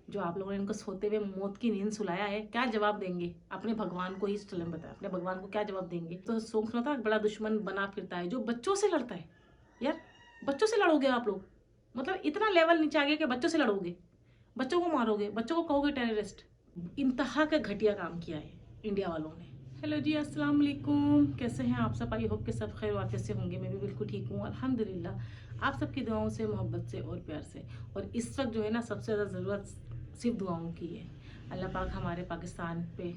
जो आप लोगों ने इनको सोते हुए मौत की नींद सुलाया है, क्या जवाब देंगे अपने भगवान को? ही चलन बताया, अपने भगवान को क्या जवाब देंगे? तो सोच रहा था बड़ा दुश्मन बना फिरता है जो बच्चों से लड़ता है। यार बच्चों से लड़ोगे आप लोग? मतलब इतना लेवल नीचे आ गया कि बच्चों से लड़ोगे, बच्चों को मारोगे, बच्चों को कहोगे टेररिस्ट। इंतहा का घटिया काम किया है इंडिया वालों ने। हेलो जी, अस्सलाम वालेकुम। कैसे हैं आप सब? आई होप के सब खैर वाक़ियत से होंगे। मैं भी बिल्कुल ठीक हूँ अल्हम्दुलिल्लाह। आप सबकी दुआओं से, मोहब्बत से और प्यार से। और इस वक्त जो है ना, सबसे ज़्यादा ज़रूरत सिर्फ दुआओं की है। अल्लाह पाक हमारे पाकिस्तान पे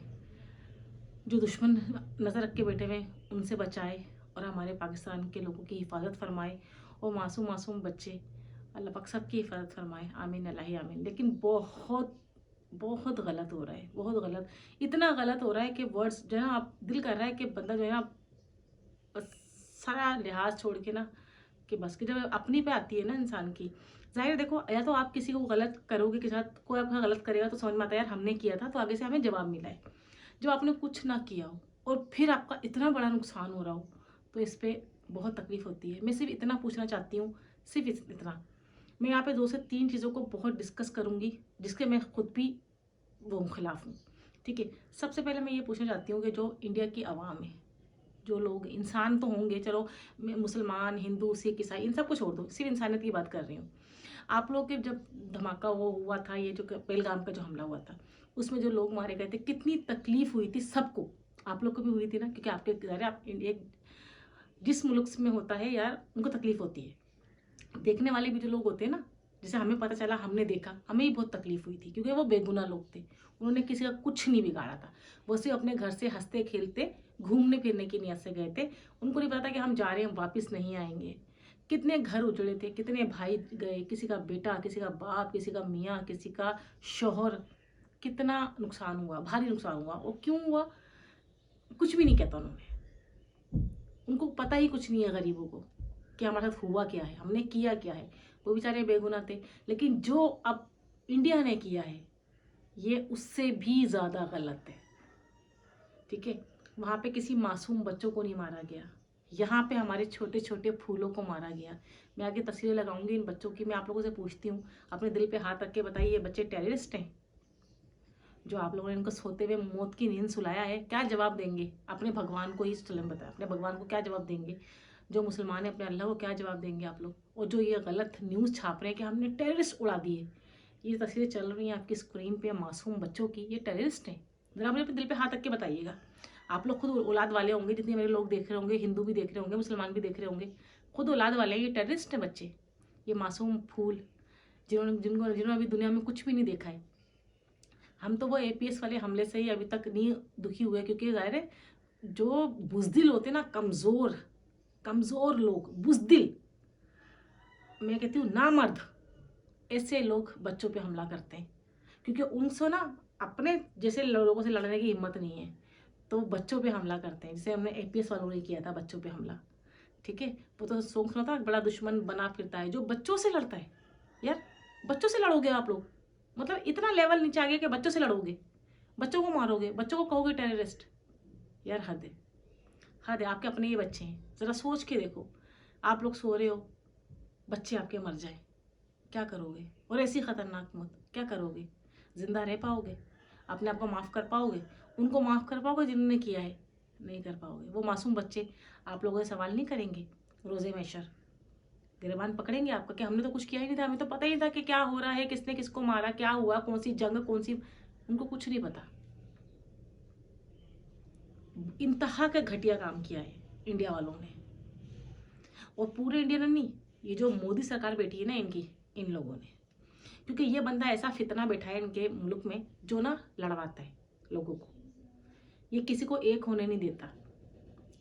जो दुश्मन नज़र रख के बैठे हुए उनसे बचाए और हमारे पाकिस्तान के लोगों की हिफाजत फरमाए और मासूम मासूम बच्चे, अल्लाह पाक सबकी हिफाजत फरमाए। आमीन अल्लाह आमीन। लेकिन बहुत बहुत गलत हो रहा है, बहुत गलत। इतना गलत हो रहा है कि वर्ड्स जो है ना, आप दिल कर रहा है कि बंदा जो है ना बस सारा लिहाज छोड़ के ना, कि बस कि जब अपनी पे आती है ना इंसान की, जाहिर देखो, या तो आप किसी को गलत करोगे के साथ, कोई आपका गलत करेगा तो समझ में आता है यार हमने किया था तो आगे से हमें जवाब मिला है। जब आपने कुछ ना किया हो और फिर आपका इतना बड़ा नुकसान हो रहा हो, तो इस पर बहुत तकलीफ होती है। मैं सिर्फ इतना पूछना चाहती हूँ, सिर्फ इतना। मैं यहाँ पे 2 से 3 चीज़ों को बहुत डिस्कस करूँगी जिसके मैं खुद भी वो खिलाफ हूँ। ठीक है, सबसे पहले मैं ये पूछना चाहती हूँ कि जो इंडिया की आवाम है, जो लोग इंसान तो होंगे, चलो मैं मुसलमान, हिंदू, सिख, ईसाई इन सब को छोड़ दो, सिर्फ इंसानियत की बात कर रही हूँ। आप लोग के जब धमाका वो हुआ था, ये जो पहलगाम का जो हमला हुआ था, उसमें जो लोग मारे गए थे, कितनी तकलीफ हुई थी सबको। आप लोग को भी हुई थी ना, क्योंकि आपके घर आप एक जिस मुल्क में होता है यार, उनको तकलीफ होती है। देखने वाले भी जो लोग होते हैं ना, जैसे हमें पता चला, हमने देखा, हमें ही बहुत तकलीफ हुई थी क्योंकि वो बेगुनाह लोग थे। उन्होंने किसी का कुछ नहीं बिगाड़ा था। वो सिर्फ अपने घर से हंसते खेलते घूमने फिरने की नीयत से गए थे। उनको नहीं पता था कि हम जा रहे हैं, वापस नहीं आएंगे। कितने घर उजड़े थे, कितने भाई गए, किसी का बेटा, किसी का बाप, किसी का मियाँ, किसी का शौहर। कितना नुकसान हुआ, भारी नुकसान हुआ। वो क्यों हुआ? कुछ भी नहीं कहता उन्होंने। उनको पता ही कुछ नहीं है गरीबों को कि हमारे साथ हुआ क्या है, हमने किया क्या है। वो बेचारे बेगुनाह थे। लेकिन जो अब इंडिया ने किया है, ये उससे भी ज़्यादा गलत है। ठीक है, वहाँ पे किसी मासूम बच्चों को नहीं मारा गया, यहाँ पे हमारे छोटे छोटे फूलों को मारा गया। मैं आगे तस्वीरें लगाऊंगी इन बच्चों की। मैं आप लोगों से पूछती हूँ, अपने दिल पे हाथ रख के बताइए, ये बच्चे टेररिस्ट हैं? जो आप लोगों ने इनको सोते हुए मौत की नींद सुलाया है, क्या जवाब देंगे अपने भगवान को? ही चलन बताया, अपने भगवान को क्या जवाब देंगे? जो मुसलमान है अपने अल्लाह को क्या जवाब देंगे आप लोग? और जो ये गलत न्यूज़ छाप रहे हैं कि हमने टेररिस्ट उड़ा दिए, ये तस्वीरें चल रही हैं आपकी स्क्रीन पे मासूम बच्चों की, ये टेररिस्ट हैं? ज़रा मुझे अपने दिल पे हाथ रख के बताइएगा। आप लोग खुद औलाद वाले होंगे, जितने मेरे लोग देख रहे होंगे, हिंदू भी देख रहे होंगे, मुसलमान भी देख रहे होंगे, खुद औलाद वाले हैं। ये टेररिस्ट हैं बच्चे, ये मासूम फूल, जिन्होंने अभी दुनिया में कुछ भी नहीं देखा है। हम तो वो एपीएस वाले हमले से ही अभी तक नहीं दुखी हुए, क्योंकि ज़ाहिर है जो बुज़दिल होते ना, कमज़ोर कमज़ोर लोग, बुज़दिल, मैं कहती हूँ नामर्द, ऐसे लोग बच्चों पे हमला करते हैं। क्योंकि उनसे ना अपने जैसे लोगों से लड़ने की हिम्मत नहीं है, तो बच्चों पे हमला करते हैं। जैसे हमने एपीएस वालों ने किया था बच्चों पे हमला। ठीक है, वो तो सोच रहा था बड़ा दुश्मन बना फिरता है जो बच्चों से लड़ता है। यार बच्चों से लड़ोगे आप लोग? मतलब इतना लेवल नीचे आ गया कि बच्चों से लड़ोगे, बच्चों को मारोगे, बच्चों को कहोगे टेररिस्ट। यार हद है, हद है। आपके अपने ही बच्चे हैं, ज़रा सोच के देखो। आप लोग सो रहे हो, बच्चे आपके मर जाए, क्या करोगे? और ऐसी ख़तरनाक मौत, क्या करोगे? ज़िंदा रह पाओगे? अपने आप को माफ़ कर पाओगे? उनको माफ़ कर पाओगे जिन्होंने किया है? नहीं कर पाओगे। वो मासूम बच्चे आप लोगों से सवाल नहीं करेंगे रोज़े महशर? गिरबान पकड़ेंगे आपका कि हमने तो कुछ किया ही नहीं था, हमें तो पता ही नहीं था कि क्या हो रहा है, किसने किसको मारा, क्या हुआ, कौन सी जंग, कौन सी। उनको कुछ नहीं पता। इंतहा का घटिया काम किया है इंडिया वालों ने। और पूरे इंडिया ने नहीं, ये जो मोदी सरकार बैठी है ना इनकी, इन लोगों ने। क्योंकि ये बंदा ऐसा फितना बैठा है इनके मुल्क में जो ना लड़वाता है लोगों को। ये किसी को एक होने नहीं देता।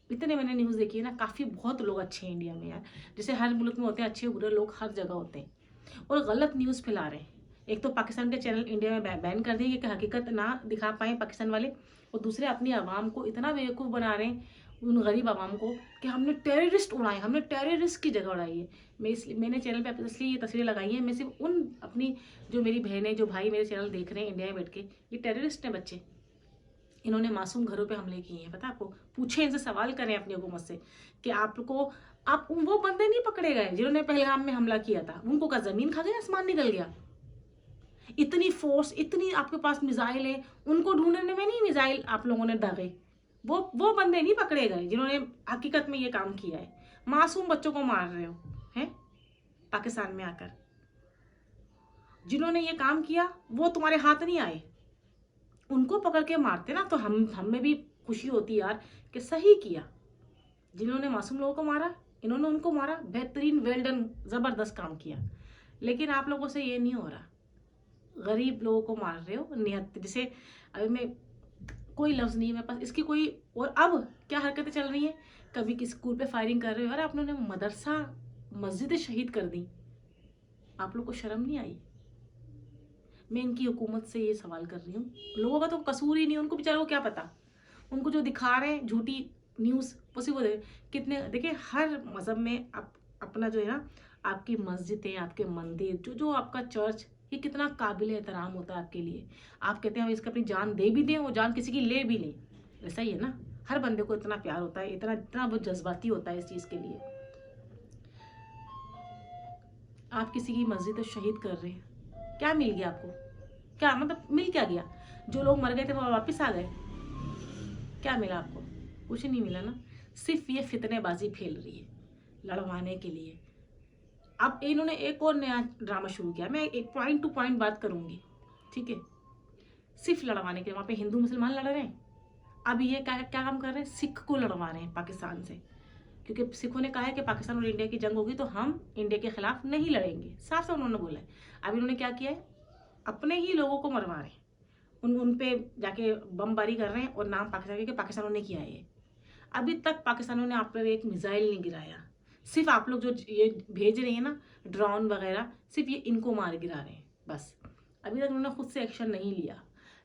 इतने मैंने न्यूज़ देखी है ना, काफ़ी बहुत लोग अच्छे हैं इंडिया में यार। जैसे हर मुल्क में होते हैं अच्छे बुरे लोग, हर जगह होते हैं और गलत न्यूज़ फैला रहे हैं। एक तो पाकिस्तान के चैनल इंडिया में बैन कर दिए कि हकीकत ना दिखा पाएँ पाकिस्तान वाले, और दूसरे अपनी आवाम को इतना बेवकूफ़ बना रहे हैं, उन गरीब आवाम को, कि हमने टेररिस्ट उड़ाए, हमने टेररिस्ट की जगह उड़ाई है। मैंने चैनल पे इसलिए ये तस्वीरें लगाई हैं। मैं सिर्फ उन अपनी जो मेरी बहनें, जो भाई मेरे चैनल देख रहे हैं इंडिया में बैठ के, ये टेररिस्ट हैं बच्चे। इन्होंने मासूम घरों पे हमले किए हैं, पता है आपको? पूछे, इनसे सवाल करें अपनी हुकूमत से कि आपको, आप वो बंदे नहीं पकड़े गए जिन्होंने पहलगाम में हमला किया था? उनको का ज़मीन खा गया, आसमान निकल गया? इतनी फोर्स, इतनी आपके पास मिसाइल है, उनको ढूंढने में नहीं मिसाइल आप लोगों ने दागे। वो बंदे नहीं पकड़े गए जिन्होंने हकीकत में ये काम किया है। मासूम बच्चों को मार रहे हो हैं पाकिस्तान में आकर। जिन्होंने ये काम किया वो तुम्हारे हाथ नहीं आए, उनको पकड़ के मारते ना तो हमें भी खुशी होती यार कि सही किया। जिन्होंने मासूम लोगों को मारा, इन्होंने उनको मारा, बेहतरीन, वेल डन, जबरदस्त काम किया। लेकिन आप लोगों से ये नहीं हो रहा, गरीब लोगों को मार रहे हो निहत्थ। जैसे अभी मैं कोई लफ्ज़ नहीं है मेरे पास इसकी कोई। और अब क्या हरकतें चल रही हैं, कभी किसी स्कूल पे फायरिंग कर रहे हो, यार आप लोगों ने मदरसा मस्जिद शहीद कर दी, आप लोग को शर्म नहीं आई? मैं इनकी हुकूमत से ये सवाल कर रही हूँ, लोगों का तो कसूर ही नहीं, उनको बेचारों को क्या पता। उनको जो दिखा रहे हैं झूठी न्यूज़ उसी को कितने देखिए। हर मज़हब में अपना जो है ना, आपकी मस्जिदें, आपके मंदिर, जो आपका चर्च, ये कितना काबिल एहतराम होता है आपके लिए। आप कहते हैं हम इसका अपनी जान दे भी दें, वो जान किसी की ले भी लें, ऐसा ही है ना। हर बंदे को इतना प्यार होता है, इतना इतना बहुत जज्बाती होता है इस चीज़ के लिए। आप किसी की मस्जिद शहीद कर रहे हैं, क्या मिल गया आपको? क्या मतलब मिल क्या गया? जो लोग मर गए थे वो वापस आ गए, क्या मिला आपको? कुछ नहीं मिला ना। सिर्फ ये फितनेबाजी फैल रही है लड़वाने के लिए। अब इन्होंने एक और नया ड्रामा शुरू किया, मैं एक पॉइंट टू पॉइंट बात करूंगी, ठीक है। सिर्फ लड़वाने के लिए, वहाँ पे हिंदू मुसलमान लड़ रहे हैं। अब ये क्या काम कर रहे हैं, सिख को लड़वा रहे हैं पाकिस्तान से, क्योंकि सिखों ने कहा है कि पाकिस्तान और इंडिया की जंग होगी तो हम इंडिया के खिलाफ नहीं लड़ेंगे, साफ साफ उन्होंने बोला है। अब इन्होंने क्या किया है, अपने ही लोगों को मरवा रहे हैं, उन पे जाके बमबारी कर रहे हैं और नाम पाकिस्तान के पाकिस्तानों ने किया है ये। अभी तक पाकिस्तानों ने आप पर एक मिसाइल नहीं गिराया। सिर्फ आप लोग जो ये भेज रहे हैं ना ड्रोन वगैरह, सिर्फ ये इनको मार गिरा रहे हैं बस। अभी तक उन्होंने खुद से एक्शन नहीं लिया।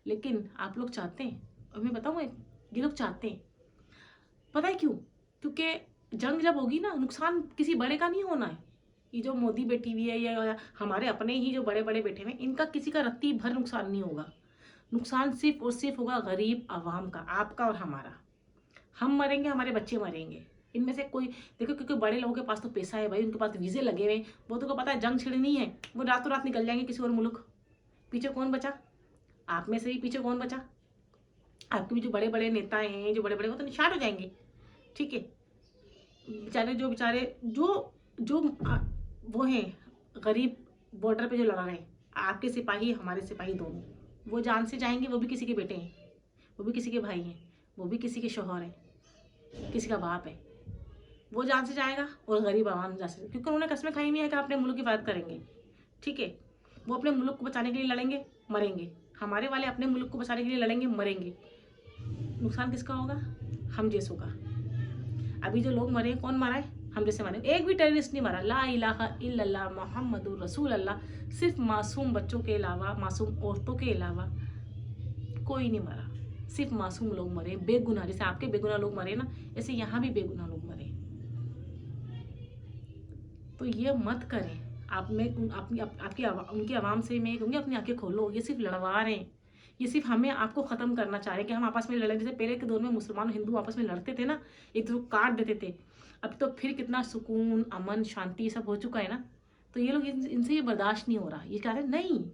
लेकिन आप लोग चाहते हैं, और मैं बताऊँ, ये लोग चाहते हैं, पता है क्यों? क्योंकि जंग जब होगी ना, नुकसान किसी बड़े का नहीं होना है। ये जो मोदी बैठी हुई है या हमारे अपने ही जो बड़े बड़े बैठे हुए हैं, इनका किसी का रत्ती भर नुकसान नहीं होगा। नुकसान सिर्फ और सिर्फ होगा गरीब आवाम का, आपका और हमारा। हम मरेंगे, हमारे बच्चे मरेंगे, इनमें से कोई देखो। क्योंकि बड़े लोगों के पास तो पैसा है भाई, उनके पास वीज़े लगे हुए, वो तो को पता है जंग छिड़नी है, वो रातों रात निकल जाएंगे किसी और मुल्क। पीछे कौन बचा? आप में से ही पीछे कौन बचा? आपके भी जो बड़े बड़े नेता हैं, जो बड़े बड़े, वो तो निशान हो जाएंगे, ठीक है। बेचारे जो वो हैं गरीब, बॉर्डर पे जो लड़ रहे हैं, आपके सिपाही हमारे सिपाही दोनों, वो जान से जाएंगे। वो भी किसी के बेटे हैं, वो भी किसी के भाई हैं, वो भी किसी के शौहर हैं, किसी का बाप है। वो जान से जाएगा और गरीब आवाम जा सकते, क्योंकि उन्होंने कसमें खाई हुई है कि अपने मुल्क की बात करेंगे, ठीक है। वो अपने मुल्क को बचाने के लिए लड़ेंगे, मरेंगे। हमारे वाले अपने मुल्क को बचाने के लिए लड़ेंगे, मरेंगे। नुकसान किसका होगा? हम जैसों का। अभी जो लोग मरे, कौन मारा है? हम जैसे मारे। एक भी टेररिस्ट नहीं मारा। ला इलाहा इल्लल्लाह मुहम्मदुर रसूल अल्लाह। सिर्फ मासूम बच्चों के अलावा, मासूम औरतों के अलावा कोई नहीं मरा। सिर्फ मासूम लोग मरे, बेगुनाह। जैसे आपके बेगुनाह लोग मरे ना, ऐसे यहाँ भी बेगुनाह लोग मरे। तो ये मत करें आप। मैं उनकी आवाम से मैं कहूँगी अपनी आंखें खोलो। ये सिर्फ लड़वा रहे हैं, ये सिर्फ हमें आपको ख़त्म करना चाह रहे हैं कि हम आपस में लड़ें। जैसे पहले के दौर में मुसलमान और हिंदू आपस में लड़ते थे ना, एक दूसरे को काट देते थे। अब तो फिर कितना सुकून, अमन, शांति सब हो चुका है ना। तो ये लोग इनसे ये बर्दाश्त नहीं हो रहा। ये कह रहे हैं नहीं,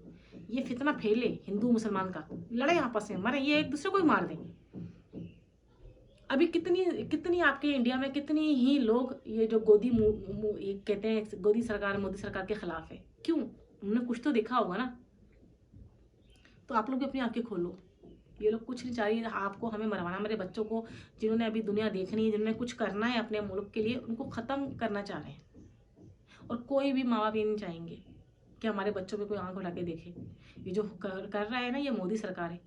ये फितना फैले हिंदू मुसलमान का, लड़े आपस में, मरे, ये एक दूसरे को ही मार दें। अभी कितनी आपके इंडिया में कितनी ही लोग ये जो ये कहते हैं गोदी सरकार, मोदी सरकार के खिलाफ है। क्यों? उन्होंने कुछ तो देखा होगा ना। तो आप लोग भी अपनी आंखें खोलो। ये लोग कुछ नहीं चाह रही आपको, हमें मरवाना। मेरे बच्चों को, जिन्होंने अभी दुनिया देखनी है, जिन्होंने कुछ करना है अपने मुल्क के लिए, उनको ख़त्म करना चाह रहे हैं। और कोई भी माँ बाप ये नहीं चाहेंगे कि हमारे बच्चों पे कोई आंख उठा के देखे। ये जो कर रहा है ना, ये मोदी सरकार है,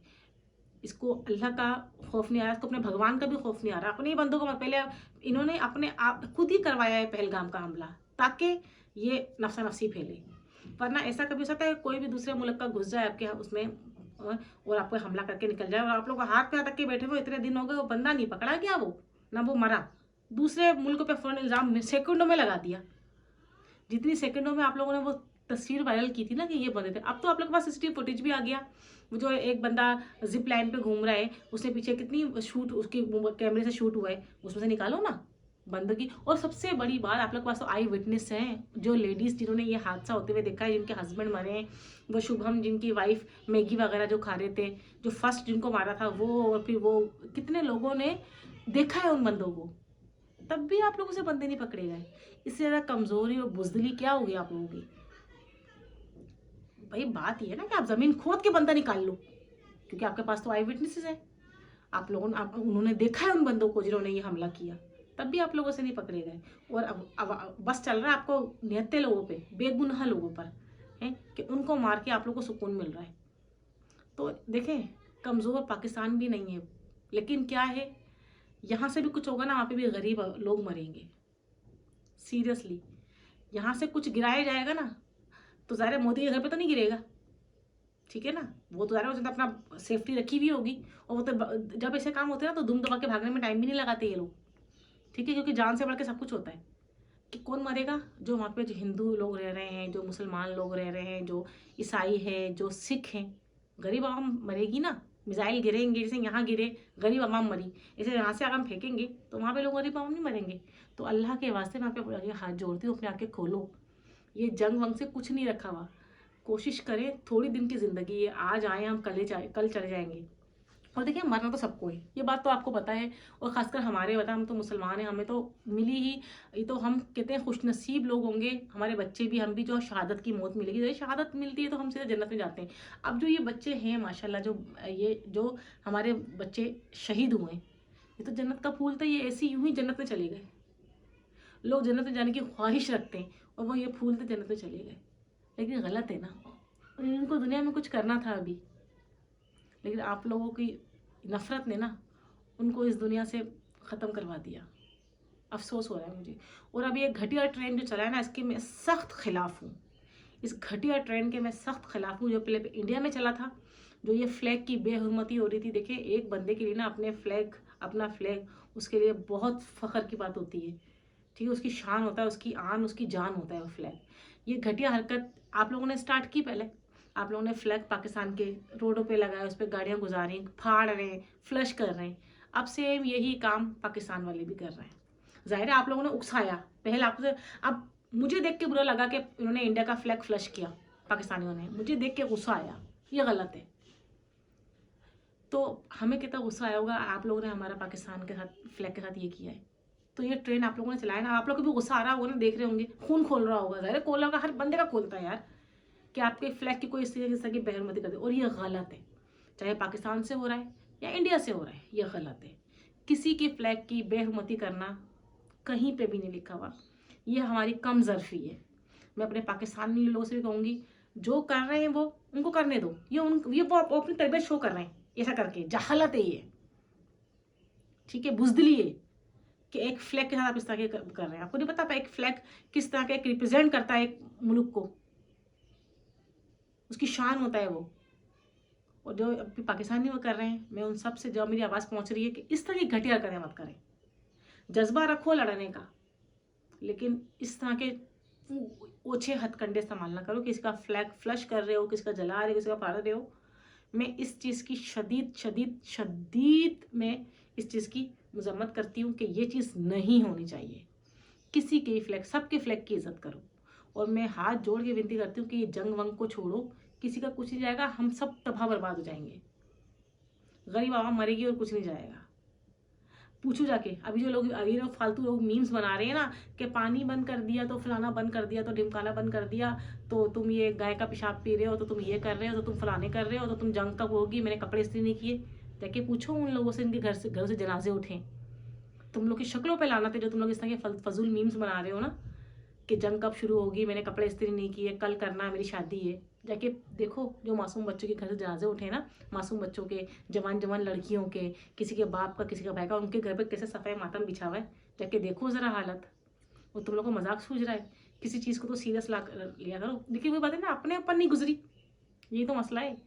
इसको अल्लाह का खौफ नहीं आ रहा, इसको अपने भगवान का भी खौफ नहीं आ रहा। अपने ही बंदों को पहले इन्होंने अपने आप खुद ही करवाया है पहलगाम का हमला, ताकि ये नफसा नफसी फैले। वरना ऐसा कभी हो सकता है कोई भी दूसरे मुल्क का घुस जाए आपके उसमें और आपको हमला करके निकल जाए, और आप लोग हाथ पे तक के बैठे हुए इतने दिन हो गए, वो बंदा नहीं पकड़ा गया, वो ना वो मरा, दूसरे मुल्क पे फ़ौरन इल्ज़ाम सेकंडों में लगा दिया। जितनी सेकंडों में आप लोगों ने वो तस्वीर वायरल की थी ना कि ये बंदे थे, अब तो आप लोग के पास सीसीटीवी फुटेज भी आ गया। वो जो एक बंदा जिप लाइन पे घूम रहा है, उसने पीछे कितनी शूट उसकी कैमरे से शूट हुआ है, उसमें से निकालो ना। बंदगी। और सबसे बड़ी बात, आप लोग के पास तो आई विटनेस हैं, जो लेडीज़ जिन्होंने ये हादसा होते हुए देखा है, जिनके हस्बैंड मरे हैं, वो शुभम जिनकी वाइफ मैगी वगैरह जो खा रहे थे, जो फर्स्ट जिनको मारा था वो, और फिर वो कितने लोगों ने देखा है उन बंदों को, तब भी आप लोगों से बंदे नहीं पकड़े गए। इससे ज़्यादा कमज़ोरी और बुजदिली क्या होगी आप लोगों की? भाई बात ये है ना कि आप ज़मीन खोद के बंदा निकाल लो, क्योंकि आपके पास तो आई विटनेसेस है, आप लोगों ने उन्होंने देखा है उन बंदों को जिन्होंने ये हमला किया, तब भी आप लोगों से नहीं पकड़े गए। और अब बस चल रहा है आपको निहत्थे लोगों पे, बेगुनाह लोगों पर है कि उनको मार के आप लोगों को सुकून मिल रहा है। तो देखें, कमज़ोर पाकिस्तान भी नहीं है, लेकिन क्या है, यहाँ से भी कुछ होगा ना, वहाँ पे भी गरीब लोग मरेंगे। सीरियसली, यहाँ से कुछ गिराया जाएगा ना, तो ज़ाहिर है मोदी के घर पे तो नहीं गिरेगा, ठीक है ना, वो तो ज़ाहिर है अपना सेफ्टी रखी हुई होगी। और वो तो जब ऐसे काम होते हैं ना, तो दुम दबा के भागने में टाइम भी नहीं लगाते ये लोग, ठीक है, क्योंकि जान से बढ़ के सब कुछ होता है। कि कौन मरेगा? जो वहाँ पे जो हिंदू लोग रह रहे हैं, जो मुसलमान लोग रह रहे हैं, जो ईसाई है, जो सिख हैं, गरीब आवाम मरेगी ना। मिसाइल गिरेंगे, जैसे यहाँ गिरे गरीब आवाम मरी, ऐसे यहाँ से अगर हम फेंकेंगे तो वहाँ पे लोग गरीब आवाम नहीं मरेंगे। तो अल्लाह के वास्ते मैं आप पे हाथ जोड़ती हूँ, अपने आँखें खोलो, ये जंग वंग से कुछ नहीं रखा हुआ। कोशिश करें, थोड़ी दिन की ज़िंदगी है, आज आए हम कल चले जाएंगे। और देखिए, मरना तो सबको है, ये बात तो आपको पता है। और ख़ासकर हमारे बता, हम तो मुसलमान हैं, हमें तो मिली ही, ये तो हम कहते हैं खुशनसीब लोग होंगे, हमारे बच्चे भी, हम भी, जो शहादत की मौत मिलेगी। जब शहादत मिलती है तो हम सीधे जन्नत में जाते हैं। अब जो ये बच्चे हैं माशाल्लाह, जो हमारे बच्चे शहीद हुए, ये तो जन्नत का फूल था, ये ऐसे यूं ही जन्नत में चले गए। लोग जन्नत में जाने की ख्वाहिश रखते हैं, और वो ये फूल थे जन्नत में चले गए, लेकिन गलत है ना। इनको दुनिया में कुछ करना था अभी, लेकिन आप लोगों की नफ़रत ने ना उनको इस दुनिया से ख़त्म करवा दिया। अफसोस हो रहा है मुझे। और अभी एक घटिया ट्रेंड जो चला है ना, इसके मैं सख्त खिलाफ़ हूँ। इस घटिया ट्रेंड के मैं सख्त खिलाफ़ हूँ, जो पहले इंडिया में चला था, जो ये फ्लैग की बेहुरमती हो रही थी। देखिए, एक बंदे के लिए ना अपना फ्लैग उसके लिए बहुत फ़ख्र की बात होती है, ठीक है, उसकी शान होता है, उसकी आन, उसकी जान होता है वो फ्लैग। ये घटिया हरकत आप लोगों ने स्टार्ट की। पहले आप लोगों ने फ्लैग पाकिस्तान के रोडों पे लगाया, उस पर गाड़ियाँ गुजारी, फाड़ रहे हैं, फ्लश कर रहे हैं। अब सेम यही काम पाकिस्तान वाले भी कर रहे हैं। जाहिर है आप लोगों ने उकसाया पहले आपसे। अब मुझे देख के बुरा लगा कि उन्होंने इंडिया का फ्लैग फ्लश किया, पाकिस्तानियों ने, मुझे देख के गुस्सा आया, ये गलत है। तो हमें कितना गुस्सा आया होगा, आप लोगों ने हमारा पाकिस्तान के साथ फ्लैग के साथ ये किया है। तो ये ट्रेन आप लोगों ने चलाया ना, आप लोग को भी गुस्सा आ रहा होगा ना, देख रहे होंगे, खून खोल रहा होगा, ज़ाहिर खोल रहा होगा, हर बंदे का खोलता है यार, कि आपके फ्लैग की कोई इस तरह की बेहरमती कर दे। और ये गलत है, चाहे पाकिस्तान से हो रहा है या इंडिया से हो रहा है, ये गलत है। किसी की फ्लैग की बेहरमती करना कहीं पे भी नहीं लिखा हुआ, ये हमारी कम ज़र्फी है। मैं अपने पाकिस्तानी लोगों से भी कहूँगी, जो कर रहे हैं वो उनको करने दो, ये वो अपनी तरबियत शो कर रहे हैं ऐसा करके, जहालत है ये, ठीक है, बुजदिली है कि एक फ्लैग के साथ आप इस तरह के कर रहे हैं। आपको नहीं पता एक फ्लैग किस तरह का एक रिप्रेजेंट करता है एक मुल्क को, उसकी शान होता है वो। और जो अभी पाकिस्तानी वो कर रहे हैं, मैं उन सब से, जो मेरी आवाज़ पहुंच रही है कि इस तरह की घटिया हरकतें मत करें। जज्बा रखो लड़ने का, लेकिन इस तरह के ओछे हथकंडे इस्तेमाल ना करो। किसी का फ्लैग फ्लश कर रहे हो, किसी का जला रहे हो, किसी का फाड़ रहे हो। मैं इस चीज़ की शदीद में इस चीज़ की मजम्मत करती हूँ कि ये चीज़ नहीं होनी चाहिए। किसी के फ्लैग, सबके फ्लैग की इज्जत करो। और मैं हाथ जोड़ के विनती करती हूँ कि ये जंग वंग को छोड़ो, किसी का कुछ नहीं जाएगा, हम सब तबाह बर्बाद हो जाएंगे, गरीब आवाम मरेगी और कुछ नहीं जाएगा। पूछो जाके, अभी जो लोग, अभी लोग फालतू लोग मीम्स बना रहे हैं ना, कि पानी बंद कर दिया तो फलाना बंद कर दिया, तो ढिमकाना बंद कर दिया, तो तुम ये गाय का पेशाब पी रहे हो, तो तुम ये कर रहे हो, तो तुम फलाने कर रहे हो, तो तुम जंग कब होगी, मैंने कपड़े इस्त्री नहीं किए। जाके पूछो उन लोगों से, इनके घर से जनाजे उठे। तुम लोग की शक्लों पे लाना थे, जो तुम लोग इस तरह के फजूल मीम्स बना रहे हो ना, कि जंग कब शुरू होगी, मैंने कपड़े इस्त्री नहीं किए, कल करना, मेरी शादी है। जाके देखो, जो मासूम बच्चों के घर से जनाजे उठे ना, मासूम बच्चों के, जवान लड़कियों के, किसी के बाप का, किसी का भाई का, उनके घर पे कैसे सफ़ाई मातम बिछा हुआ है, जाके देखो ज़रा हालत। और तुम लोग को मजाक सूझ रहा है, किसी चीज़ को तो सीरियस लिया करो। देखिए वही बात है ना, अपने ऊपर नहीं गुजरी, यही तो मसला है।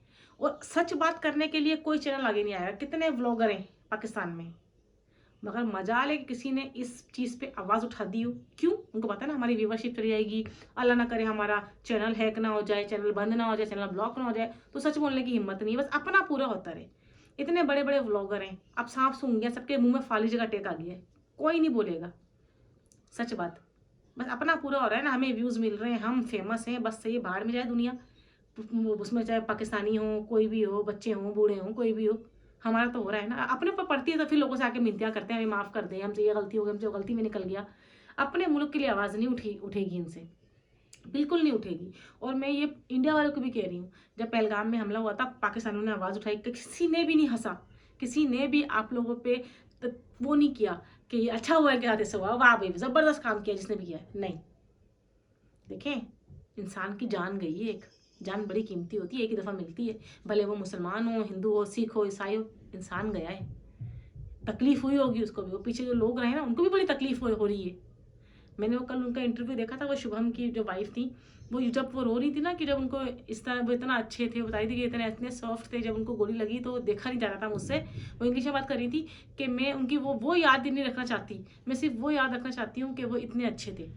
और सच बात करने के लिए कोई चैनल आगे नहीं आएगा। कितने व्लॉगर हैं पाकिस्तान में, मगर मजाल है कि किसी ने इस चीज़ पे आवाज़ उठा दी हो। क्यों? उनको पता है ना हमारी व्यूवरशिप चली जाएगी, अल्लाह ना करे हमारा चैनल हैक ना हो जाए, चैनल बंद ना हो जाए, चैनल ब्लॉक ना हो जाए, तो सच बोलने की हिम्मत नहीं है, बस अपना पूरा होता रहे। इतने बड़े बड़े व्लॉगर हैं, अब सांप सूंघ गया, सबके मुंह में फाली जगह टेक आ गया है, कोई नहीं बोलेगा। सच बात, बस अपना पूरा हो रहा है ना, हमें व्यूज़ मिल रहे हैं, हम फेमस हैं, बस सही बाहर में जाए दुनिया, उसमें चाहे पाकिस्तानी हो, कोई भी हो, बच्चे हों, बूढ़े हों, कोई भी हो, हमारा तो हो रहा है ना। अपने ऊपर पड़ती है तो फिर लोगों से आके मिन्नतियाँ करते हैं, हमें माफ़ कर दें, हमसे ये गलती हो गई, हमसे वो गलती में निकल गया। अपने मुल्क के लिए आवाज़ नहीं उठेगी इनसे, बिल्कुल नहीं उठेगी। और मैं ये इंडिया वालों को भी कह रही हूँ, जब पहलगाम में हमला हुआ था, पाकिस्तानियों ने आवाज़ उठाई, किसी ने भी नहीं हंसा, किसी ने भी आप लोगों पे वो नहीं किया कि ये अच्छा हुआ है कि हादसा हुआ, वाह भाई ज़बरदस्त काम किया जिसने भी किया है, नहीं। देखें, इंसान की जान गई है, एक जान बड़ी कीमती होती है, एक ही दफ़ा मिलती है, भले वो मुसलमान हो, हिंदू हो, सिख हो, ईसाई हो, इंसान गया है। तकलीफ हुई होगी उसको भी, वो पीछे जो लोग रहे ना उनको भी बड़ी तकलीफ हो रही है। मैंने वो कल उनका इंटरव्यू देखा था, वो शुभम की जो वाइफ थी, वो जब वो रो रही थी ना, कि जब उनको इस तरह, वो इतना अच्छे थे, बता रही थी कि इतने सॉफ्ट थे, जब उनको गोली लगी तो देखा नहीं जा रहा था मुझसे, वो इंग्लिश में बात कर रही थी कि मैं उनकी वो याद नहीं रखना चाहती, मैं सिर्फ वो याद रखना चाहती हूँ कि वो इतने अच्छे थे।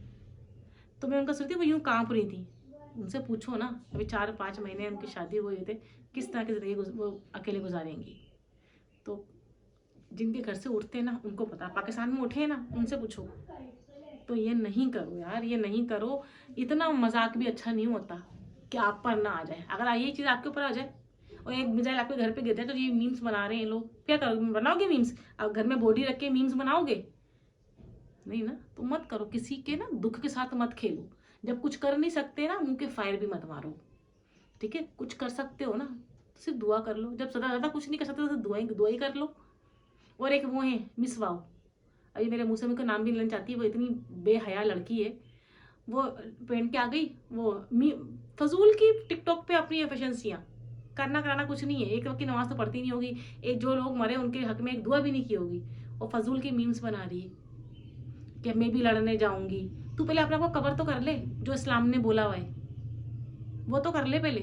तो मैं उनका सुनती, वो यूँ काँप रही थी। उनसे पूछो ना, अभी 4-5 महीने उनकी शादी हुए थे, किस तरह की ज़िंदगी वो अकेले गुजारेंगी। तो जिनके घर से उठते हैं ना उनको पता, पाकिस्तान में उठे हैं ना उनसे पूछो। तो ये नहीं करो यार, ये नहीं करो, इतना मजाक भी अच्छा नहीं होता कि आप पर ना आ जाए। अगर ये चीज़ आपके ऊपर आ जाए और एक मिसाइल आपके घर पे गिर जाए, तो ये मीम्स बना रहे हैं लोग, क्या करोगे, बनाओगे मीम्स? आप घर में बॉडी रख के मीम्स बनाओगे? नहीं ना, तो मत करो, किसी के ना दुख के साथ मत खेलो। जब कुछ कर नहीं सकते ना, मुंह के फायर भी मत मारो, ठीक है? कुछ कर सकते हो ना तो सिर्फ दुआ कर लो, जब ज़्यादा कुछ नहीं कर सकते तो दुआ ही कर लो। और एक वो है मिस वाओ, अभी मेरे मुंह से उनका नाम भी नहीं लेना चाहती, वो इतनी बेहया लड़की है, वो पहन के आ गई, वो फजूल की टिकटॉक पे अपनी एफिशिएंसियाँ, करना कराना कुछ नहीं है, एक वक्त की नमाज तो पढ़ती नहीं होगी, एक जो लोग मरे उनके हक में एक दुआ भी नहीं की होगी, और फजूल की मीम्स बना रही है कि मैं भी लड़ने जाऊंगी। तू पहले अपने आप को कवर तो कर ले, जो इस्लाम ने बोला हुआ है वो तो कर ले पहले,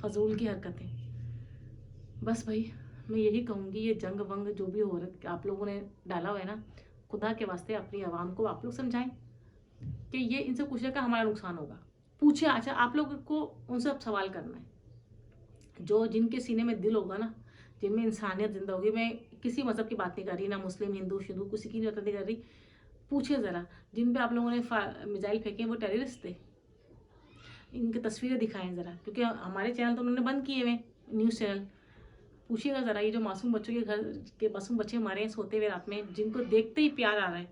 फजूल की हरकतें। बस भाई, मैं यही कहूँगी, ये जंग वंग जो भी हो रहा आप लोगों ने डाला हुआ है ना, खुदा के वास्ते अपनी आवाम को आप लोग समझाएं कि ये इनसे पूछने का हमारा नुकसान होगा। पूछे, अच्छा आप लोग को उनसे अब सवाल करना है, जो जिनके सीने में दिल होगा ना, जिनमें इंसानियत जिंदा होगी, मैं किसी मज़हब की बात नहीं कर रही, ना मुस्लिम हिंदू शिंदू किसी की बात नहीं कर रही, पूछे ज़रा, जिन पे आप लोगों ने मिसाइल फेंके वो टेररिस्ट थे? इनकी तस्वीरें दिखाएं ज़रा, क्योंकि हमारे चैनल तो उन्होंने बंद किए हुए, न्यूज़ चैनल। पूछिएगा ज़रा, ये जो मासूम बच्चों के घर के मासूम बच्चे मारे हैं सोते हुए रात में, जिनको देखते ही प्यार आ रहा है,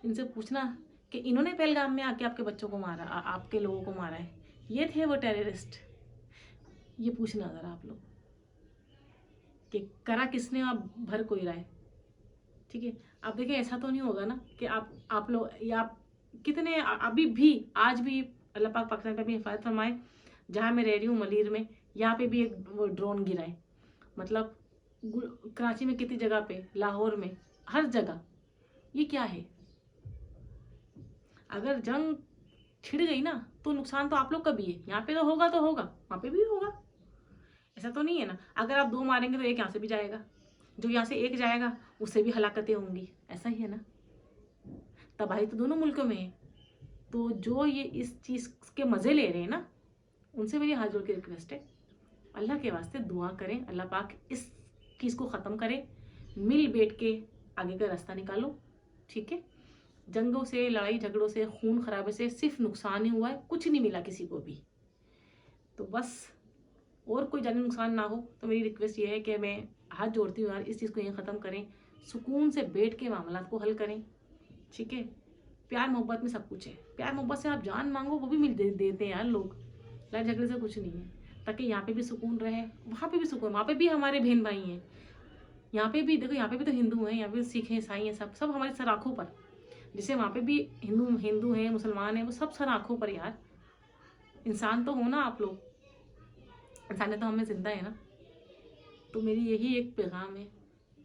इनसे पूछना कि इन्होंने पहलगाम में आके आपके बच्चों को मारा, आपके लोगों को मारा है, ये थे वो टेररिस्ट? ये पूछना ज़रा आप लोग कि करा किसने, आप भर कोई रहा है, ठीक है? आप देखिए, ऐसा तो नहीं होगा ना कि आप लोग, या आप कितने अभी भी आज भी अल्लाह पाक पाकिस्तान पे भी हिफाजत फरमाए। जहाँ मैं रह रही हूँ मलीर में, यहाँ पे भी एक वो ड्रोन गिरा है, मतलब कराची में कितनी जगह पे, लाहौर में, हर जगह। ये क्या है? अगर जंग छिड़ गई ना तो नुकसान तो आप लोग का भी है, यहाँ पे तो होगा, तो होगा वहाँ पे भी होगा, ऐसा तो नहीं है ना। अगर आप 2 मारेंगे तो एक यहाँ से भी जाएगा, जो यहाँ से एक जाएगा उससे भी हलाकतें होंगी, ऐसा ही है ना। तबाही तो दोनों मुल्कों में है। तो जो ये इस चीज़ के मज़े ले रहे हैं ना, उनसे मेरी हाथ जोड़ के रिक्वेस्ट है, अल्लाह के वास्ते दुआ करें, अल्लाह पाक इस चीज़ को ख़त्म करे, मिल बैठ के आगे का रास्ता निकालो, ठीक है? जंगों से, लड़ाई झगड़ों से, खून खराबे से सिर्फ नुकसान ही हुआ है, कुछ नहीं मिला किसी को भी। तो बस, और कोई जानी नुकसान ना हो, तो मेरी रिक्वेस्ट ये है कि मैं हाथ जोड़ती हूँ यार, इस चीज़ को यहीं ख़त्म करें, सुकून से बैठ के मामला को हल करें, ठीक है? प्यार मोहब्बत में सब कुछ है, प्यार मोहब्बत से आप जान मांगो वो भी देते हैं यार लोग, लड़ झगड़े से कुछ नहीं है। ताकि यहाँ पे भी सुकून रहे, वहाँ पे भी सुकून, वहाँ पे भी हमारे बहन भाई हैं, यहाँ पे भी देखो, यहाँ पे भी तो हिंदू हैं, यहाँ पे सिख हैं, ईसाई हैं, सब सब हमारे सर आँखों पर। जैसे वहाँ पे भी हिंदू हैं, मुसलमान हैं, वो सब सर आँखों पर यार। इंसान तो हो ना आप लोग, इंसानियत तो हमें जिंदा है ना। तो मेरी यही एक पैगाम है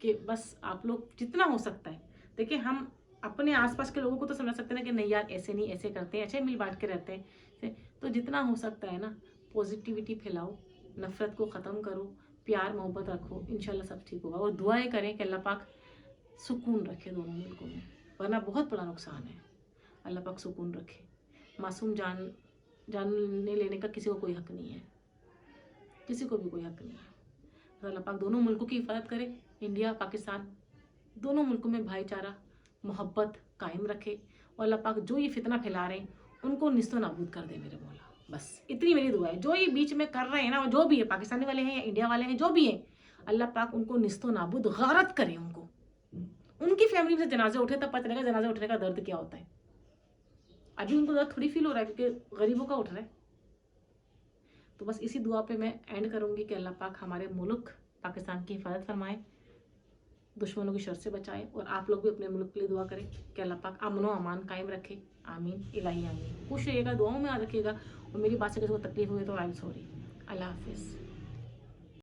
कि बस आप लोग जितना हो सकता है, देखिए हम अपने आसपास के लोगों को तो समझ सकते हैं ना कि नहीं यार ऐसे नहीं, ऐसे करते हैं, अच्छे मिल बांट के रहते हैं, तो जितना हो सकता है ना पॉजिटिविटी फैलाओ, नफ़रत को ख़त्म करो, प्यार मोहब्बत रखो, इंशाल्लाह सब ठीक होगा। और दुआएं करें कि अल्लाह पाक सुकून रखे दोनों मुल्कों में, वरना बहुत बड़ा नुकसान है। अल्लाह पाक सुकून रखे, मासूम जान लेने का किसी को कोई हक नहीं है, किसी को भी कोई हक नहीं है। तो अल्लाह पाक दोनों मुल्कों की हिफाजत करे, इंडिया पाकिस्तान दोनों मुल्कों में भाईचारा, मोहब्बत कायम रखे और अल्लाह पाक जो ये फितना फैला रहे हैं उनको निस्तो नाबूद कर दे मेरे मौला। बस इतनी मेरी दुआ है। जो ये बीच में कर रहे हैं ना, जो भी है, पाकिस्तानी वाले हैं या इंडिया वाले हैं, जो भी हैं, अल्लाह पाक उनको निस्तो नाबूद गारत करे। उनको उनकी फैमिली में से जनाजे उठे तब पता चलेगा जनाजे उठने का दर्द क्या होता है। अभी उनको दर्द थोड़ी फील हो रहा है क्योंकि गरीबों का उठ रहा है। तो बस इसी दुआ पे मैं एंड करूँगी कि अल्लाह पाक हमारे मुल्क पाकिस्तान की हिफाजत फरमाए, दुश्मनों की शर से बचाए, और आप लोग भी अपने मुल्क के लिए दुआ करें कि अल्लाह पाक अमन व अमान कायम रखे। आमीन इलाही आमीन। खुश रहिएगा, दुआओं में याद रखिएगा, और मेरी बात से किसी को तकलीफ हुई तो आई एम सॉरी। अल्लाह हाफिज़।